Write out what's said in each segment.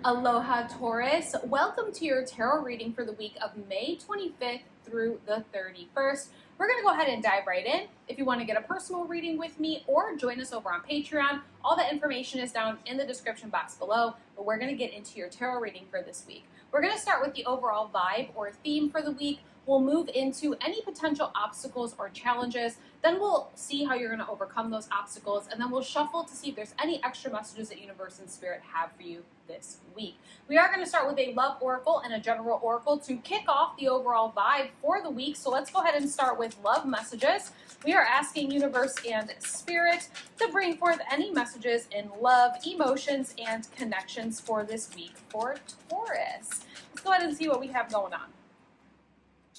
Aloha Taurus, welcome to your tarot reading for the week of May 25th through the 31st. We're going to go ahead and dive right in. If you want to get a personal reading with me or join us over on Patreon, all that information is down in the description box below, but we're going to get into your tarot reading for this week. We're going to start with the overall vibe or theme for the week. We'll move into any potential obstacles or challenges. Then we'll see how you're going to overcome those obstacles, and then we'll shuffle to see if there's any extra messages that Universe and Spirit have for you this week. We are going to start with a love oracle and a general oracle to kick off the overall vibe for the week. So let's go ahead and start with love messages. We are asking Universe and Spirit to bring forth any messages in love, emotions, and connections for this week for Taurus. Let's go ahead and see what we have going on.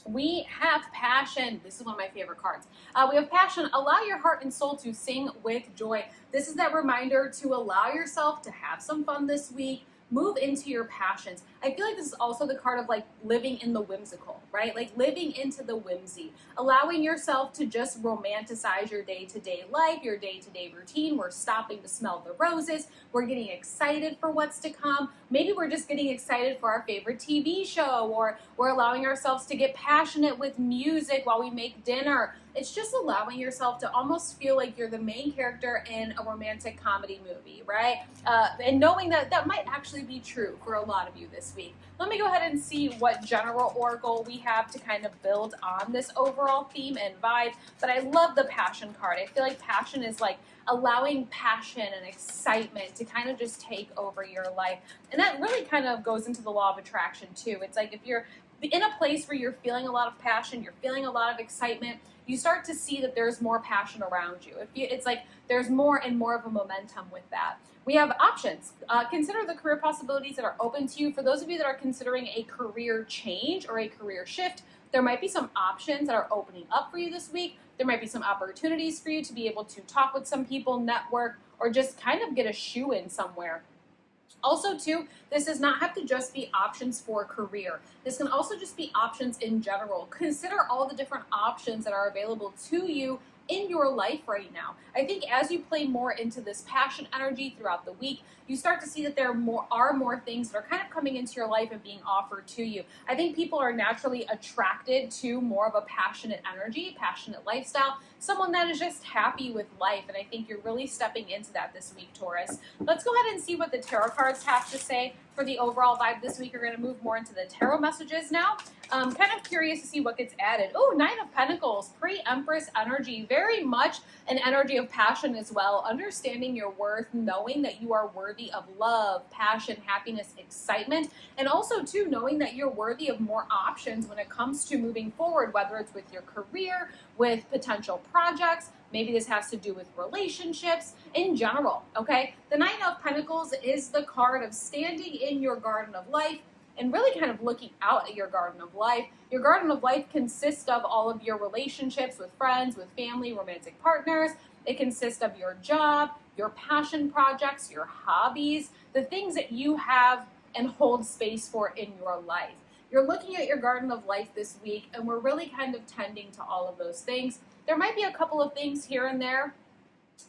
We have passion. This is one of my favorite cards. We have passion. Allow your heart and soul to sing with joy. This is that reminder to allow yourself to have some fun this week. Move into your passions. I feel like this is also the card of like living in the whimsical, right? Like living into the whimsy, allowing yourself to just romanticize your day-to-day life, your day-to-day routine. We're stopping to smell the roses. We're getting excited for what's to come. Maybe we're just getting excited for our favorite TV show, or we're allowing ourselves to get passionate with music while we make dinner. It's just allowing yourself to almost feel like you're the main character in a romantic comedy movie, right? And knowing that that might actually be true for a lot of you this week. Let me go ahead and see what general oracle we have to kind of build on this overall theme and vibe. But I love the passion card. I feel like passion is like allowing passion and excitement to kind of just take over your life. And that really kind of goes into the law of attraction too. It's like if you're in a place where you're feeling a lot of passion, you're feeling a lot of excitement, you start to see that there's more passion around you. It's like there's more and more of a momentum with that. We have options. Consider the career possibilities that are open to you. For those of you that are considering a career change or a career shift, there might be some options that are opening up for you this week. There might be some opportunities for you to be able to talk with some people, network, or just kind of get a shoe in somewhere. Also, too, this does not have to just be options for career. This can also just be options in general. Consider all the different options that are available to you in your life right now. I think as you play more into this passion energy throughout the week, you start to see that there are more things that are kind of coming into your life and being offered to you. I think people are naturally attracted to more of a passionate energy, passionate lifestyle, someone that is just happy with life. And I think you're really stepping into that this week, Taurus. Let's go ahead and see what the tarot cards have to say for the overall vibe this week. We're going to move more into the tarot messages now. Kind of curious to see what gets added. Oh, Nine of Pentacles, pre-Empress energy, very much an energy of passion as well. Understanding your worth, knowing that you are worthy of love, passion, happiness, excitement, and also too knowing that you're worthy of more options when it comes to moving forward, whether it's with your career, with potential projects. Maybe this has to do with relationships in general, okay? The Nine of Pentacles is the card of standing in your garden of life and really kind of looking out at your garden of life. Your garden of life consists of all of your relationships with friends, with family, romantic partners. It consists of your job, your passion projects, your hobbies, the things that you have and hold space for in your life. You're looking at your garden of life this week, and we're really kind of tending to all of those things. There might be a couple of things here and there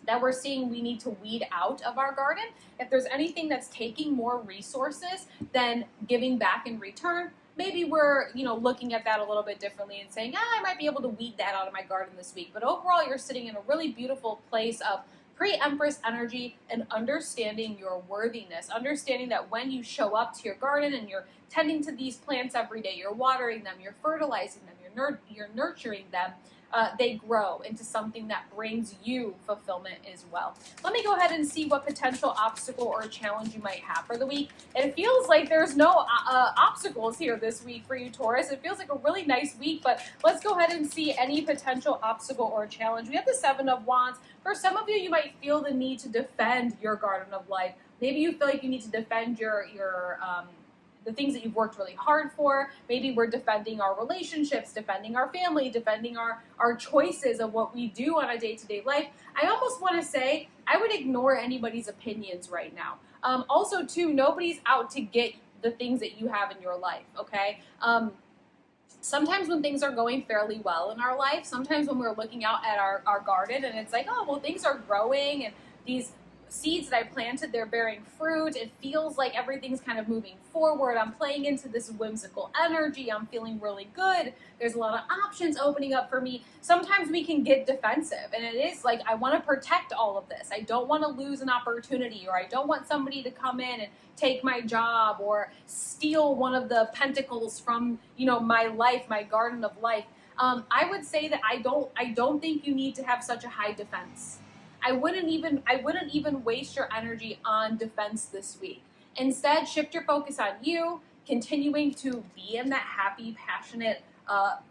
that we're seeing we need to weed out of our garden. If there's anything that's taking more resources than giving back in return, maybe we're, looking at that a little bit differently and saying, I might be able to weed that out of my garden this week. But overall, you're sitting in a really beautiful place of pre-Empress energy and understanding your worthiness, understanding that when you show up to your garden and you're tending to these plants every day, you're watering them, you're fertilizing them, you're nurturing them, they grow into something that brings you fulfillment as well. Let me go ahead and see what potential obstacle or challenge you might have for the week. It feels like there's no obstacles here this week for you, Taurus. It feels like a really nice week, but let's go ahead and see any potential obstacle or challenge. We have the Seven of Wands. For some of you, you might feel the need to defend your garden of life. Maybe you feel like you need to defend the things that you've worked really hard for. Maybe we're defending our relationships, defending our family, defending our choices of what we do on a day-to-day life. I almost want to say I would ignore anybody's opinions right now. Also, too, nobody's out to get the things that you have in your life, okay? Sometimes when things are going fairly well in our life, sometimes when we're looking out at our garden and it's like, oh, well, things are growing and these seeds that I planted, they're bearing fruit. It feels like everything's kind of moving forward. I'm playing into this whimsical energy. I'm feeling really good. There's a lot of options opening up for me. Sometimes we can get defensive, and it is like, I want to protect all of this. I don't want to lose an opportunity, or I don't want somebody to come in and take my job or steal one of the pentacles from, my life, my garden of life. I would say that I don't think you need to have such a high defense. I wouldn't even waste your energy on defense this week. Instead, shift your focus on you, continuing to be in that happy, passionate,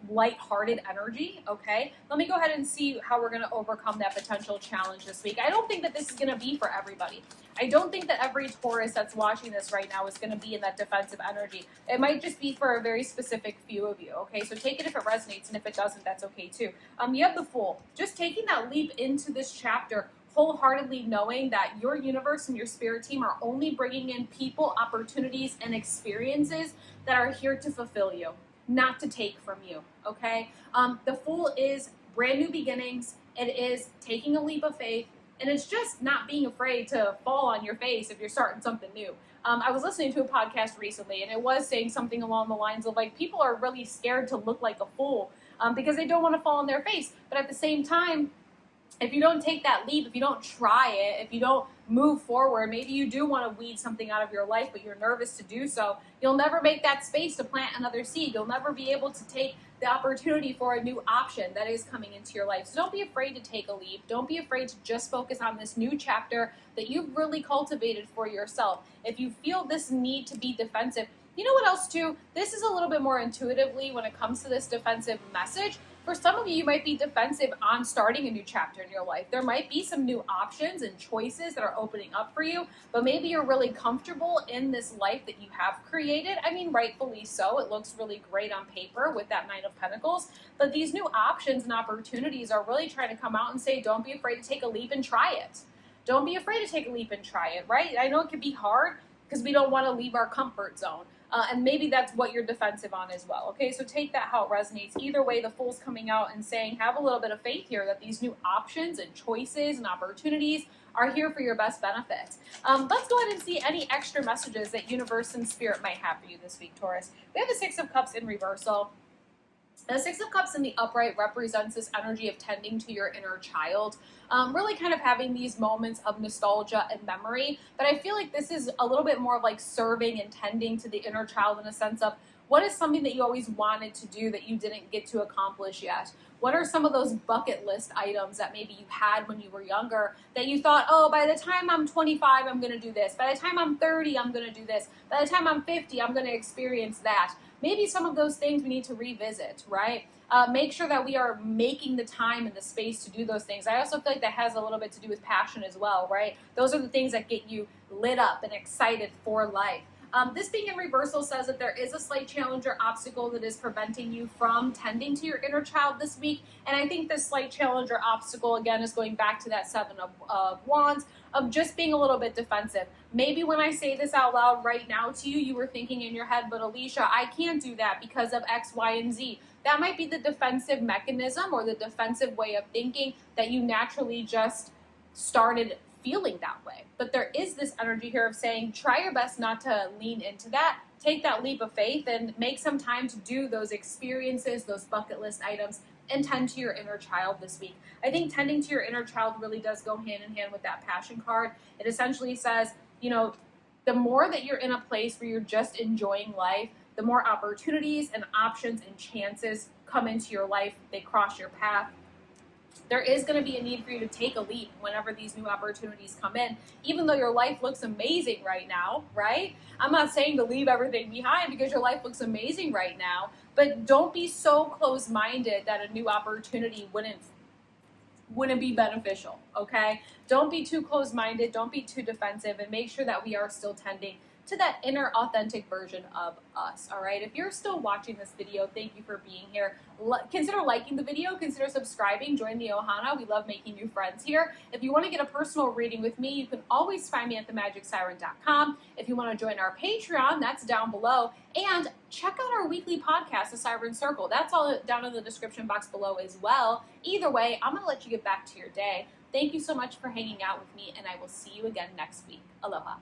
lighthearted energy, okay? Let me go ahead and see how we're going to overcome that potential challenge this week. I don't think that this is going to be for everybody. I don't think that every Taurus that's watching this right now is going to be in that defensive energy. It might just be for a very specific few of you, okay? So take it if it resonates, and if it doesn't, that's okay too. You have the Fool. Just taking that leap into this chapter, wholeheartedly knowing that your universe and your spirit team are only bringing in people, opportunities, and experiences that are here to fulfill you, not to take from you, okay? The Fool is brand new beginnings. It is taking a leap of faith, and it's just not being afraid to fall on your face if you're starting something new. I was listening to a podcast recently, and it was saying something along the lines of, like, people are really scared to look like a fool because they don't want to fall on their face. But at the same time, if you don't take that leap, if you don't try it, if you don't move forward, maybe you do want to weed something out of your life, but you're nervous to do so, you'll never make that space to plant another seed. You'll never be able to take the opportunity for a new option that is coming into your life. So don't be afraid to take a leap. Don't be afraid to just focus on this new chapter that you've really cultivated for yourself. If you feel this need to be defensive, you know what else too? This is a little bit more intuitively when it comes to this defensive message. For some of you, you might be defensive on starting a new chapter in your life. There might be some new options and choices that are opening up for you, but maybe you're really comfortable in this life that you have created. I mean, rightfully so. It looks really great on paper with that Nine of Pentacles, but these new options and opportunities are really trying to come out and say, don't be afraid to take a leap and try it. Don't be afraid to take a leap and try it, right? I know it can be hard because we don't want to leave our comfort zone. And maybe that's what you're defensive on as well. Okay, so take that how it resonates. Either way, the Fool's coming out and saying, have a little bit of faith here that these new options and choices and opportunities are here for your best benefit. Let's go ahead and see any extra messages that universe and spirit might have for you this week, Taurus. We have the Six of Cups in reversal. The Six of Cups in the upright represents this energy of tending to your inner child, really kind of having these moments of nostalgia and memory. But I feel like this is a little bit more of like serving and tending to the inner child in a sense of, what is something that you always wanted to do that you didn't get to accomplish yet? What are some of those bucket list items that maybe you had when you were younger that you thought, oh, by the time I'm 25, I'm going to do this. By the time I'm 30, I'm going to do this. By the time I'm 50, I'm going to experience that. Maybe some of those things we need to revisit, right? Make sure that we are making the time and the space to do those things. I also feel like that has a little bit to do with passion as well, right? Those are the things that get you lit up and excited for life. This being in reversal says that there is a slight challenge or obstacle that is preventing you from tending to your inner child this week. And I think this slight challenge or obstacle, again, is going back to that Seven of Wands, of just being a little bit defensive. Maybe when I say this out loud right now to you, you were thinking in your head, but Alicia, I can't do that because of X, Y, and Z. That might be the defensive mechanism or the defensive way of thinking that you naturally just started feeling that way. But there is this energy here of saying, try your best not to lean into that. Take that leap of faith and make some time to do those experiences, those bucket list items, and tend to your inner child this week. I think tending to your inner child really does go hand in hand with that passion card. It essentially says, the more that you're in a place where you're just enjoying life, the more opportunities and options and chances come into your life. They cross your path. There is going to be a need for you to take a leap whenever these new opportunities come in, even though your life looks amazing right now, right? I'm not saying to leave everything behind because your life looks amazing right now, but don't be so closed-minded that a new opportunity wouldn't be beneficial, okay? Don't be too closed-minded, don't be too defensive, and make sure that we are still tending to that inner authentic version of us, all right? If you're still watching this video, thank you for being here. Consider liking the video, consider subscribing, join the Ohana. We love making new friends here. If you want to get a personal reading with me, you can always find me at themagicsiren.com. If you want to join our Patreon, that's down below. And check out our weekly podcast, The Siren Circle. That's all down in the description box below as well. Either way, I'm going to let you get back to your day. Thank you so much for hanging out with me, and I will see you again next week. Aloha.